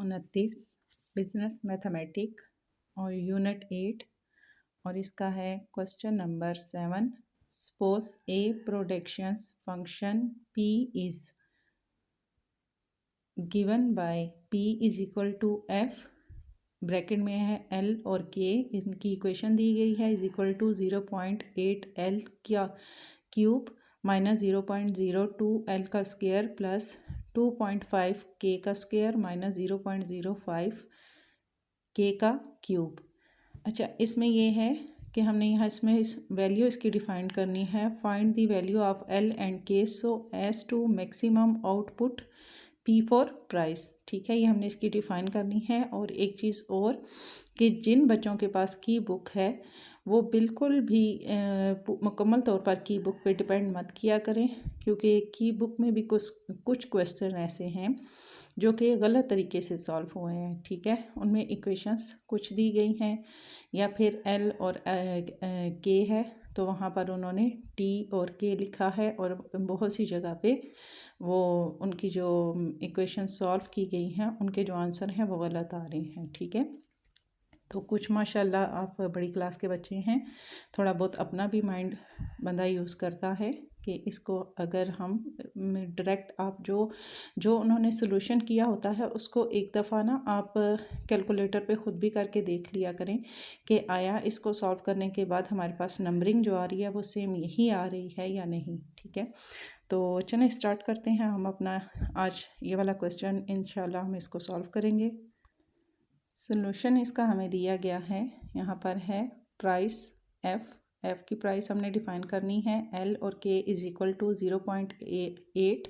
29 business mathematic और unit 8 और इसका है question number 7। Suppose a productions function p is given by p is equal to f, bracket में है l और k, इनकी इक्वेशन दी गई है, इज इक्वल टू 0.8 l का क्यूब माइनस 0.02 l का स्क्वायर प्लस 2.5 k का स्क्वायर माइनस 0.05 k का क्यूब। अच्छा, इसमें ये है कि हमने यहाँ इसमें इस वैल्यू इसकी डिफाइन करनी है। Find the value of l and k so as to maximum output p for price. ठीक है, ये हमने इसकी डिफाइन करनी है। और एक चीज़ और कि जिन बच्चों के पास की बुक है वो बिल्कुल भी मुकम्मल तौर पर की बुक पे डिपेंड मत किया करें, क्योंकि की बुक में भी कुछ क्वेश्चन ऐसे हैं जो कि गलत तरीके से सॉल्व हुए हैं। ठीक है, उनमें इक्वेशंस कुछ दी गई हैं या फिर एल और के है तो वहाँ पर उन्होंने टी और के लिखा है, और बहुत सी जगह पे वो उनकी जो इक्वेशन सॉल्व की गई हैं उनके जो आंसर हैं वो गलत आ रहे हैं। ठीक है, तो कुछ माशाल्लाह आप बड़ी क्लास के बच्चे हैं, थोड़ा बहुत अपना भी माइंड बंदा यूज़ करता है कि इसको अगर हम डायरेक्ट आप जो उन्होंने सोल्यूशन किया होता है उसको एक दफ़ा ना आप कैलकुलेटर पे ख़ुद भी करके देख लिया करें कि आया इसको सॉल्व करने के बाद हमारे पास नंबरिंग जो आ रही है वो सेम यही आ रही है या नहीं। ठीक है, तो चलें स्टार्ट करते हैं हम अपना आज ये वाला क्वेश्चन। इंशाल्लाह हम इसको सॉल्व करेंगे। सोल्यूशन इसका हमें दिया गया है, यहाँ पर है प्राइस f की प्राइस हमने डिफाइन करनी है। l और k is equal to 0.8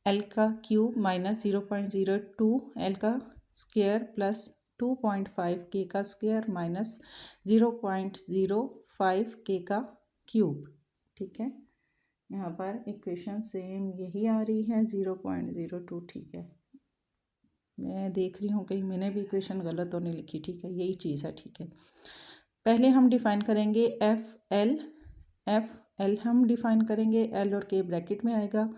l का क्यूब माइनस 0.02 l का स्क्वायर प्लस 2.5 k का स्क्वायर माइनस 0.05 k का क्यूब। ठीक है, यहाँ पर इक्वेशन सेम यही आ रही है 0.02। ठीक है, मैं देख रही हूँ कहीं मैंने भी इक्वेशन गलत तो नहीं लिखी। ठीक है, यही चीज़ है। ठीक है, पहले हम डिफ़ाइन करेंगे एफ एल हम डिफ़ाइन करेंगे, एल और के ब्रैकेट में आएगा।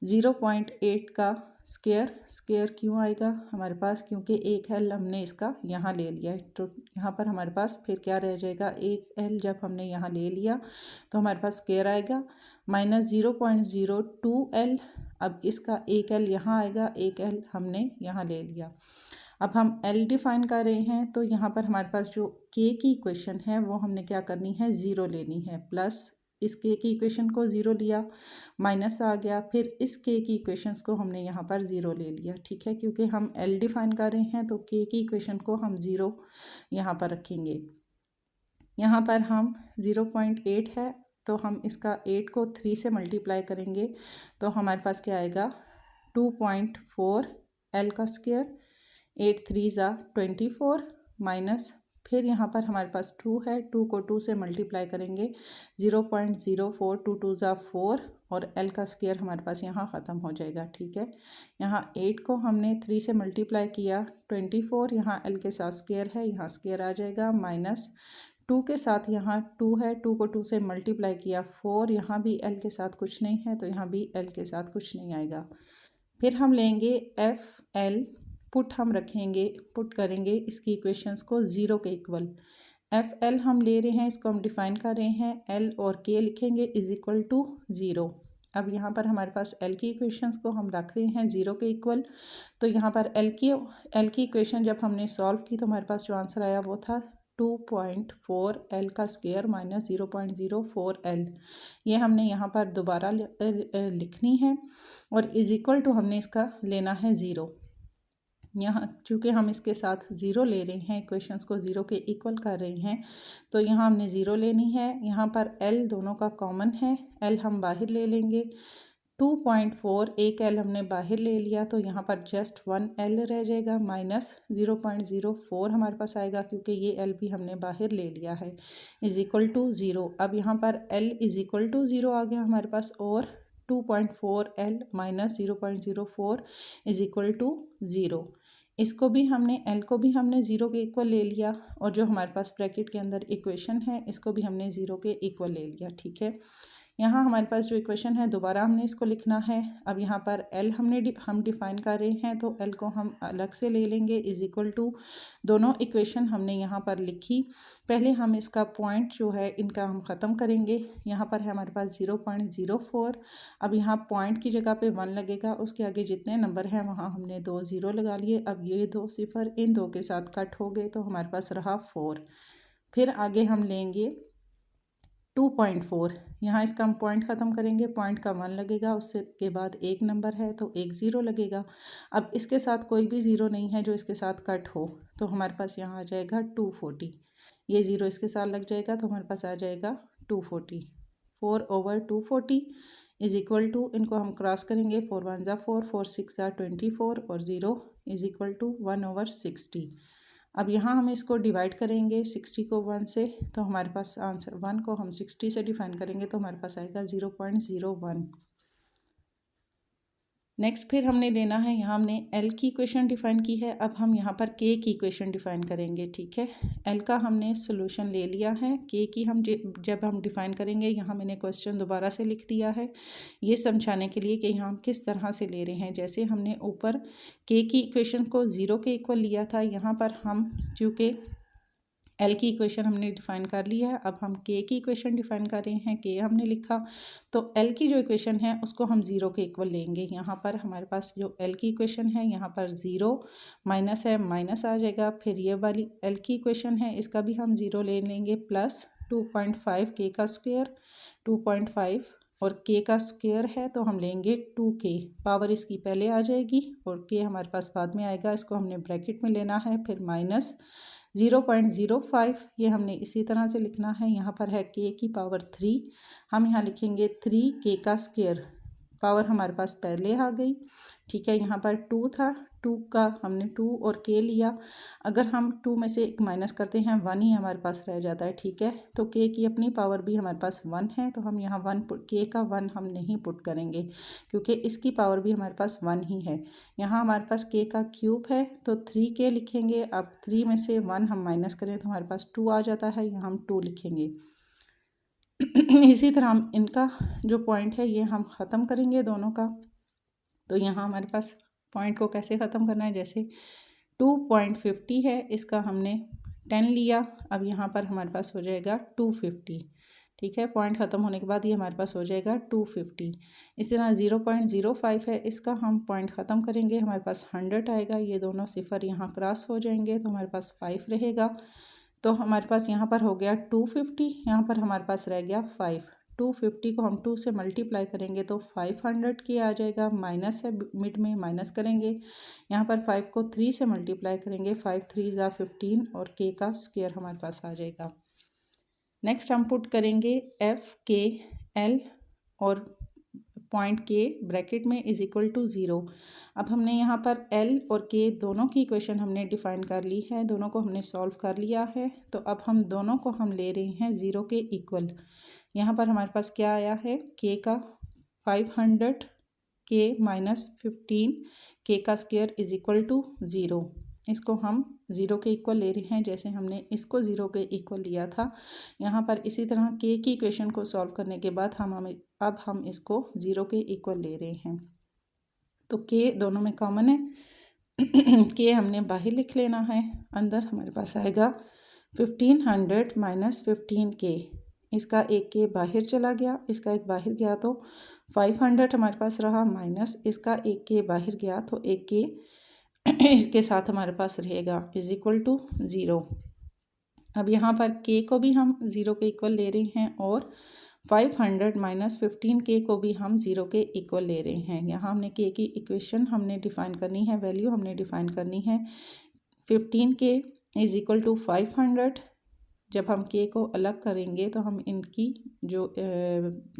0.8 का स्क्वायर क्यों आएगा हमारे पास, क्योंकि एक एल हमने इसका यहाँ ले लिया है, तो यहाँ पर हमारे पास फिर क्या रह जाएगा, एक एल जब हमने यहाँ ले लिया तो हमारे पास स्क्वायर आएगा माइनस 0.02 एल। अब इसका एक एल यहाँ आएगा, एक एल हमने यहाँ ले लिया। अब हम एल डिफाइन कर रहे हैं तो यहाँ पर हमारे पास जो के की इक्वेशन है वो हमने क्या करनी है, ज़ीरो लेनी है। प्लस इस के की इक्वेशन को ज़ीरो लिया, माइनस आ गया, फिर इस के की इक्वेशंस को हमने यहाँ पर ज़ीरो ले लिया। ठीक है, क्योंकि हम एल डिफाइन कर रहे हैं तो के की इक्वेशन को हम ज़ीरो यहाँ पर रखेंगे। यहाँ पर हम 0.8 है तो हम इसका 8 को 3 से मल्टीप्लाई करेंगे तो हमारे पास क्या आएगा, 2.4 एल का स्क्वायर, 8 3 ज़ा 24 माइनस फिर यहाँ पर हमारे पास 2 है, 2 को 2 से मल्टीप्लाई करेंगे 0.04, 2 2 ज़ा 4 और एल का स्क्वायर हमारे पास यहाँ ख़त्म हो जाएगा। ठीक है, यहाँ 8 को हमने 3 से मल्टीप्लाई किया 24, यहाँ एल के साथ स्क्वायर है, यहाँ स्क्वायर आ जाएगा, माइनस 2 के साथ यहाँ 2 है, 2 को 2 से मल्टीप्लाई किया 4, यहाँ भी एल के साथ कुछ नहीं है तो यहाँ भी एल के साथ कुछ नहीं आएगा। फिर हम लेंगे एफ एल, पुट हम रखेंगे, पुट करेंगे इसकी इक्वेशंस को ज़ीरो के इक्वल। एफ एल हम ले रहे हैं, इसको हम डिफ़ाइन कर रहे हैं, एल और के लिखेंगे इज इक्वल टू ज़ीरो। अब यहाँ पर हमारे पास एल की इक्वेशंस को हम रख रहे हैं ज़ीरो के इक्वल, तो यहाँ पर एल की इक्वेशन जब हमने सॉल्व की तो हमारे पास जो आंसर आया वो था 2.4 एल का स्क्वायर माइनस 0.04 एल। ये हमने यहाँ पर दोबारा लिखनी है और इज इक्वल टू हमने इसका लेना है ज़ीरो। यहाँ चूँकि हम इसके साथ ज़ीरो ले रहे हैं, इक्वेशंस को ज़ीरो के इक्वल कर रहे हैं तो यहाँ हमने ज़ीरो लेनी है। यहाँ पर एल दोनों का कॉमन है, एल हम बाहर ले लेंगे, 2.4 एक एल हमने बाहर ले लिया तो यहाँ पर जस्ट 1 एल रह जाएगा, माइनस 0.04 हमारे पास आएगा क्योंकि ये एल भी हमने बाहर ले लिया है, इज इक्वल टू ज़ीरो। अब यहाँ पर L is equal to zero आ गया हमारे पास और 2.4 L minus 0.04 is equal to zero. इसको भी हमने एल को भी हमने ज़ीरो के इक्वल ले लिया और जो हमारे पास ब्रैकेट के अंदर इक्वेशन है इसको भी हमने ज़ीरो के इक्वल ले लिया। ठीक है, यहाँ हमारे पास जो इक्वेशन है दोबारा हमने इसको लिखना है। अब यहाँ पर एल हम डिफाइन कर रहे हैं तो एल को हम अलग से ले लेंगे इज इक्वल टू, दोनों इक्वेशन हमने यहाँ पर लिखी। पहले हम इसका पॉइंट जो है इनका हम ख़त्म करेंगे। यहाँ पर है हमारे पास 0.04। अब यहाँ पॉइंट की जगह पे 1 लगेगा, उसके आगे जितने नंबर हैं वहाँ हमने 2 0 लगा लिए। अब ये 2 सिफर इन 2 के साथ कट हो गए तो हमारे पास रहा 4। फिर आगे हम लेंगे 2.4, यहाँ इसका हम पॉइंट ख़त्म करेंगे, पॉइंट का 1 लगेगा, उससे के बाद एक नंबर है तो एक 0 लगेगा। अब इसके साथ कोई भी 0 नहीं है जो इसके साथ कट हो, तो हमारे पास यहाँ आ जाएगा 240। ये 0 इसके साथ लग जाएगा तो हमारे पास आ जाएगा 240। 4/240 इज इक्वल टू, इनको हम क्रॉस करेंगे, 4 1 ज़ा 4, 4 6 ज़ा 24 और 0 इज इक्वल टू 1/60। अब यहाँ हम इसको डिवाइड करेंगे 60 को 1 से, तो हमारे पास आंसर 1 को हम 60 से डिफाइन करेंगे तो हमारे पास आएगा 0.01। नेक्स्ट फिर हमने लेना है, यहाँ हमने एल की इक्वेशन डिफाइन की है। अब हम यहाँ पर के की इक्वेशन डिफाइन करेंगे। ठीक है, एल का हमने सोल्यूशन ले लिया है, के की हम जब हम डिफाइन करेंगे, यहाँ मैंने क्वेश्चन दोबारा से लिख दिया है ये समझाने के लिए कि यहाँ हम किस तरह से ले रहे हैं। जैसे हमने ऊपर के की इक्वेशन को 0 के इक्वल लिया था, यहाँ पर हम चूँकि एल की इक्वेशन हमने डिफाइन कर ली है, अब हम के की इक्वेशन डिफाइन कर रहे हैं। के हमने लिखा तो एल की जो इक्वेशन है उसको हम 0 के इक्वल लेंगे। यहाँ पर हमारे पास जो एल की इक्वेशन है, यहाँ पर 0 माइनस है, माइनस आ जाएगा। फिर ये वाली एल की इक्वेशन है, इसका भी हम 0 ले लेंगे, प्लस 2.5 के का स्क्वायर, 2.5 और के का स्क्वायर है तो हम लेंगे 2k, पावर इसकी पहले आ जाएगी और के हमारे पास बाद में आएगा, इसको हमने ब्रैकेट में लेना है। फिर माइनस 0.05, ये हमने इसी तरह से लिखना है। यहाँ पर है के की पावर 3, हम यहाँ लिखेंगे 3k का स्क्वायर, पावर हमारे पास पहले आ गई। ठीक है, यहाँ पर 2 था, 2 का हमने 2 और के लिया। अगर हम 2 में से एक माइनस करते हैं 1 ही हमारे पास रह जाता है। ठीक है, तो के की अपनी पावर भी हमारे पास 1 है, तो हम यहाँ 1 के का 1 हम नहीं पुट करेंगे क्योंकि इसकी पावर भी हमारे पास 1 ही है। यहाँ हमारे पास के का क्यूब है तो 3k लिखेंगे। अब 3 में से 1 हम माइनस करें तो हमारे पास 2 आ जाता है, यहाँ हम 2 लिखेंगे। इसी तरह हम इनका जो पॉइंट है ये हम ख़त्म करेंगे दोनों का। तो यहाँ हमारे पास पॉइंट को कैसे ख़त्म करना है, जैसे 2.50 है, इसका हमने 10 लिया, अब यहाँ पर हमारे पास हो जाएगा 250। ठीक है, पॉइंट ख़त्म होने के बाद ये हमारे पास हो जाएगा 250। इस तरह 0.05 है, इसका हम पॉइंट ख़त्म करेंगे, हमारे पास 100 आएगा। ये दोनों सिफर यहाँ क्रॉस हो जाएंगे तो हमारे पास 5 रहेगा। तो हमारे पास यहाँ पर हो गया 250, यहाँ पर हमारे पास रह गया 5। 250 को हम 2 से मल्टीप्लाई करेंगे तो 500 के आ जाएगा, माइनस है मिड में, माइनस करेंगे। यहाँ पर 5 को 3 से मल्टीप्लाई करेंगे, 5 3 ज़ा 15 और के का स्क्वायर हमारे पास आ जाएगा। नेक्स्ट हम पुट करेंगे एफ के एल और पॉइंट के ब्रैकेट में इज इक्वल टू 0। अब हमने यहाँ पर एल और के दोनों की इक्वेशन हमने डिफाइन कर ली है, दोनों को हमने सॉल्व कर लिया है। तो अब हम दोनों को हम ले रहे हैं 0 के इक्वल। यहाँ पर हमारे पास क्या आया है, के का 500 के माइनस 15 के का स्क्वायर इज इक्वल टू 0। इसको हम 0 के इक्वल ले रहे हैं, जैसे हमने इसको 0 के इक्वल लिया था। यहाँ पर इसी तरह के की इक्वेशन को सॉल्व करने के बाद अब हम इसको 0 के इक्वल ले रहे हैं। तो के दोनों में कॉमन है, के हमने बाहर लिख लेना है, अंदर हमारे पास आएगा 1500 माइनस 15k, इसका एक के बाहर चला गया, इसका एक बाहर गया तो 500 हमारे पास रहा, माइनस इसका एक के बाहर गया तो एक के इसके साथ हमारे पास रहेगा इज इक्वल टू 0। अब यहाँ पर के को भी हम 0 के इक्वल ले रहे हैं और 500 माइनस 15k को भी हम 0 के इक्वल ले रहे हैं। यहाँ हमने के की इक्वेशन हमने डिफाइन करनी है, वैल्यू हमने डिफाइन करनी है 15k इज इक्वल टू 500। जब हम के को अलग करेंगे तो हम इनकी जो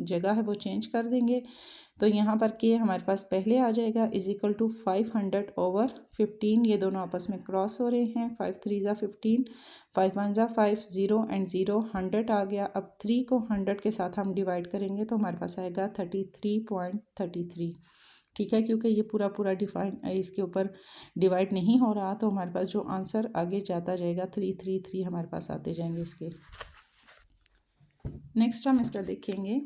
जगह है वो चेंज कर देंगे। तो यहाँ पर के हमारे पास पहले आ जाएगा इज इक्वल टू 500 ओवर 15, ये दोनों आपस में क्रॉस हो रहे हैं, 5 3 ज़ा 15, 5 1 ज़ा 5, 0 एंड 0 100 आ गया। अब 3 को 100 के साथ हम डिवाइड करेंगे तो हमारे पास आएगा 33.33। ठीक है, क्योंकि ये पूरा डिफाइन इसके ऊपर डिवाइड नहीं हो रहा तो हमारे पास जो आंसर आगे जाता जाएगा 333 हमारे पास आते जाएंगे इसके। नेक्स्ट हम इसका देखेंगे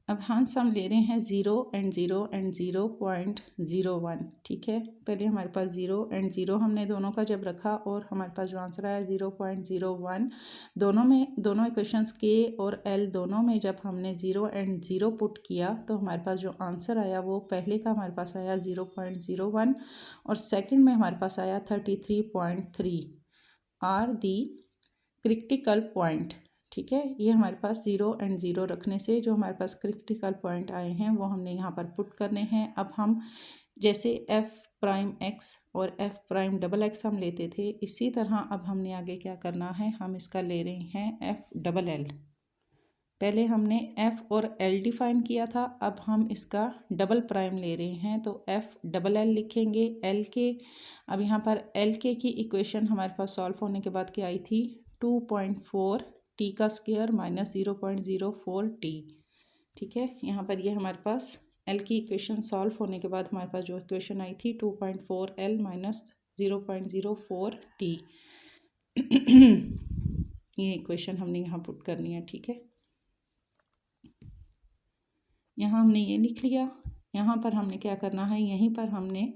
अब हम सम ले रहे हैं 0 एंड 0 एंड 0.01, ठीक है। पहले हमारे पास 0 एंड 0 हमने दोनों का जब रखा और हमारे पास जो आंसर आया 0.01, दोनों इक्वेशंस के और एल दोनों में जब हमने 0 एंड 0 पुट किया तो हमारे पास जो आंसर आया वो पहले का हमारे पास आया 0.01 और सेकंड में हमारे पास आया 33.3 आर दी क्रिटिकल पॉइंट, ठीक है। ये हमारे पास 0 एंड 0 रखने से जो हमारे पास क्रिटिकल पॉइंट आए हैं वो हमने यहाँ पर पुट करने हैं। अब हम जैसे f'(x) और f'(XX) हम लेते थे, इसी तरह अब हमने आगे क्या करना है, हम इसका ले रहे हैं f"L"। पहले हमने f और l डिफाइन किया था, अब हम इसका डबल प्राइम ले रहे हैं तो f"L" लिखेंगे l के। अब यहाँ पर l के की इक्वेशन हमारे पास सॉल्व होने के बाद क्या आई थी, 2.4 t का स्क्वायर माइनस 0.04 t, ठीक है। यहाँ पर ये हमारे पास l की इक्वेशन सॉल्व होने के बाद हमारे पास जो इक्वेशन आई थी 2.4 l माइनस 0.04 t, ये इक्वेशन हमने यहाँ पुट करनी है, ठीक है। यहाँ हमने ये लिख लिया। यहाँ पर हमने क्या करना है, यहीं पर हमने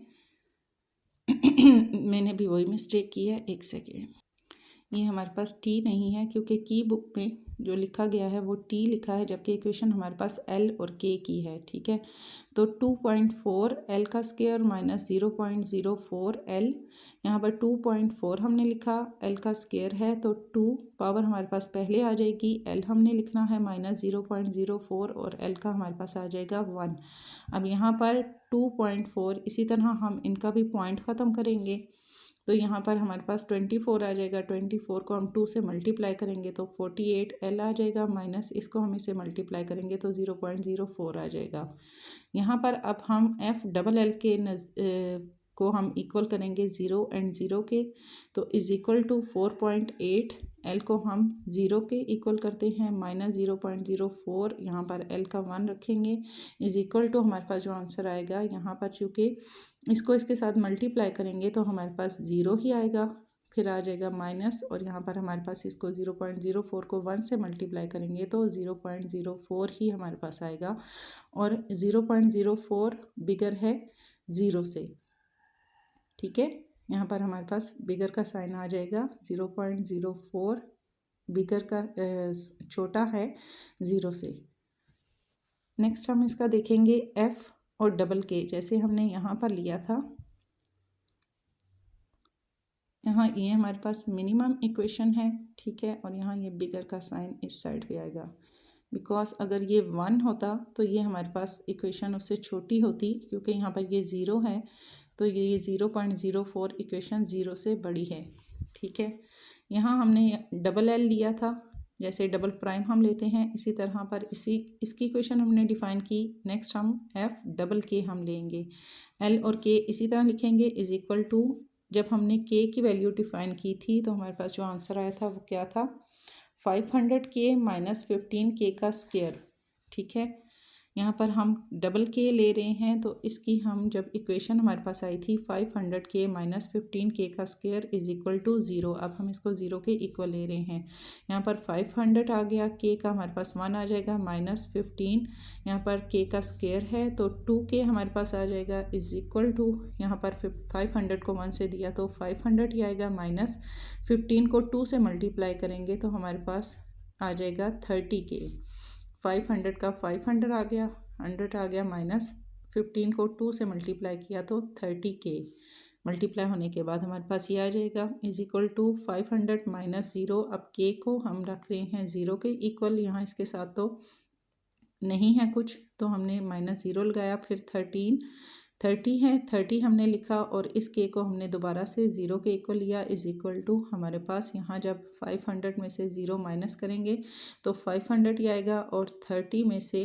मैंने भी वही मिस्टेक की है, एक सेकेंड। ये हमारे पास t नहीं है क्योंकि की बुक में जो लिखा गया है वो t लिखा है, जबकि इक्वेशन हमारे पास l और k की है, ठीक है। तो 2.4 l का स्क्वायर माइनस 0.04 l, यहाँ पर 2.4 हमने लिखा, l का स्क्वायर है तो 2 पावर हमारे पास पहले आ जाएगी, l हमने लिखना है माइनस 0.04 और l का हमारे पास आ जाएगा 1। अब यहाँ पर 2.4, इसी तरह हम इनका भी पॉइंट ख़त्म करेंगे तो यहाँ पर हमारे पास 24 आ जाएगा। 24 को हम 2 से मल्टीप्लाई करेंगे तो 48 l आ जाएगा, माइनस इसको हम इसे मल्टीप्लाई करेंगे तो 0.04 आ जाएगा। यहाँ पर अब हम f"L" के को हम इक्वल करेंगे 0 एंड 0 के, तो इज इक्वल टू 4.8, l को हम 0 के इक्वल करते हैं माइनस 0.04, यहाँ पर l का 1 रखेंगे, इज इक्वल टू हमारे पास जो आंसर आएगा, यहाँ पर चूँकि इसको इसके साथ मल्टीप्लाई करेंगे तो हमारे पास 0 ही आएगा, फिर आ जाएगा माइनस, और यहाँ पर हमारे पास इसको 0.04 को 1 से मल्टीप्लाई करेंगे तो 0.04 ही हमारे पास आएगा, और 0.04 बिगर है 0 से, ठीक है। यहाँ पर हमारे पास बिगर का साइन आ जाएगा, 0.04 बिगर का छोटा है 0 से। नेक्स्ट हम इसका देखेंगे f और डबल के, जैसे हमने यहाँ पर लिया था, यहाँ ये हमारे पास मिनिमम इक्वेशन है, ठीक है, और यहाँ ये बिगर का साइन इस साइड पे आएगा, बिकॉज अगर ये 1 होता तो ये हमारे पास इक्वेशन उससे छोटी होती, क्योंकि यहाँ पर ये 0 है तो ये 0.04 इक्वेशन 0 से बड़ी है, ठीक है। यहाँ हमने डबल l लिया था, जैसे डबल प्राइम हम लेते हैं इसी तरह पर इसकी इक्वेशन हमने डिफाइन की। नेक्स्ट हम f"K" हम लेंगे, l और k इसी तरह लिखेंगे, इज इक्वल टू, जब हमने k की वैल्यू डिफाइन की थी तो हमारे पास जो आंसर आया था वो क्या था, 500K माइनस 15K का स्क्वायर, ठीक है। यहाँ पर हम डबल k ले रहे हैं तो इसकी हम जब इक्वेशन हमारे पास आई थी 500K माइनस 15K का स्क्वायर इज इक्वल टू 0, अब हम इसको 0 के इक्वल ले रहे हैं। यहाँ पर 500 आ गया, k का हमारे पास 1 आ जाएगा, माइनस 15, यहाँ पर k का स्क्वायर है तो 2k हमारे पास आ जाएगा, इज इक्वल टू, यहाँ पर 500 को 1 से दिया तो 500 ही आएगा, माइनस 15 को 2 से मल्टीप्लाई करेंगे तो हमारे पास आ जाएगा 30K। 500 का 500 आ गया, 100 आ गया, माइनस 15 को 2 से मल्टीप्लाई किया तो 30K, मल्टीप्लाई होने के बाद हमारे पास ये आ जाएगा, इज इक्वल टू 500 माइनस 0। अब k को हम रख रहे हैं 0 के इक्वल, यहाँ इसके साथ तो नहीं है कुछ तो हमने माइनस 0 लगाया, फिर 30 है, 30 हमने लिखा और इस k को हमने दोबारा से 0 के इक्वल लिया, इज इक्वल टू हमारे पास यहाँ जब 500 में से 0 माइनस करेंगे तो 500 ही आएगा, और 30 में से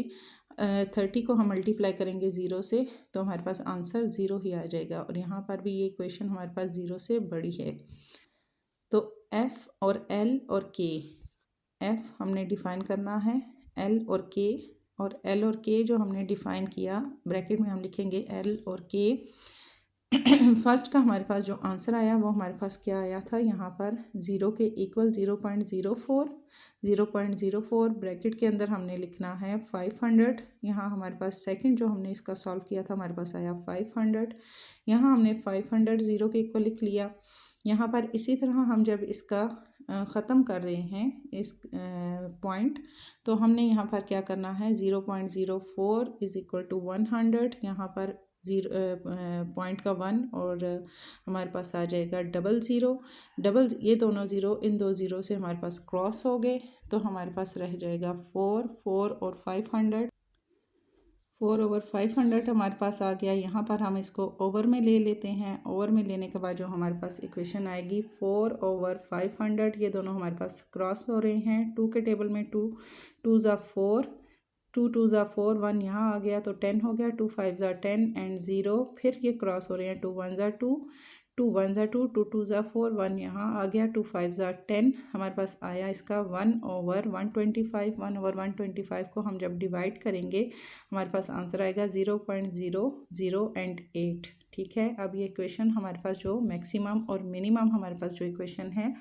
30 को हम मल्टीप्लाई करेंगे 0 से तो हमारे पास आंसर 0 ही आ जाएगा, और यहाँ पर भी ये इक्वेशन हमारे पास 0 से बड़ी है। तो f और l और k, f हमने डिफाइन करना है, l और k, और l और k जो हमने डिफाइन किया ब्रैकेट में हम लिखेंगे l और k, फर्स्ट का हमारे पास जो आंसर आया वो हमारे पास क्या आया था, यहाँ पर 0 के इक्वल 0.04 ब्रैकेट के अंदर हमने लिखना है 500। यहाँ हमारे पास सेकंड जो हमने इसका सॉल्व किया था हमारे पास आया 500। यहाँ हमने 500 0 के इक्वल लिख लिया। यहाँ पर इसी तरह हम जब इसका ख़त्म कर रहे हैं इस पॉइंट, तो हमने यहाँ पर क्या करना है, 0.04 इज़ इक्वल टू 100। यहाँ पर पॉइंट का 1 और हमारे पास आ जाएगा डबल ये दोनों ज़ीरो, इन दो ज़ीरो से हमारे पास क्रॉस हो गए, तो हमारे पास रह जाएगा 4 और 500। 4/500 हमारे पास आ गया। यहाँ पर हम इसको ओवर में ले लेते हैं। ओवर में लेने के बाद जो हमारे पास इक्वेशन आएगी 4/500, ये दोनों हमारे पास क्रॉस हो रहे हैं। 2 के टेबल में 2 ज़ा 4, 2 ज़ा 4, 1 यहाँ आ गया तो 10 हो गया। 2 5 ज़ा 10 एंड 0, फिर ये क्रॉस हो रहे हैं। 2 1 ज़ा 2, 2 1 ज़ा 2, 2 2 ज़ा 4, 1 यहाँ आ गया। 2 5 ज़ा 10, हमारे पास आया इसका 1/125। 1/125 को हम जब डिवाइड करेंगे हमारे पास आंसर आएगा 0.008। ठीक है, अब ये इक्वेशन हमारे पास जो मैक्सिमम और मिनिमम हमारे पास जो इक्वेशन है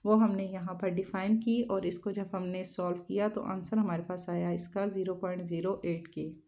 वो हमने यहाँ पर डिफ़ाइन की, और इसको जब हमने सॉल्व किया तो आंसर हमारे पास आया इसका 0.08 के।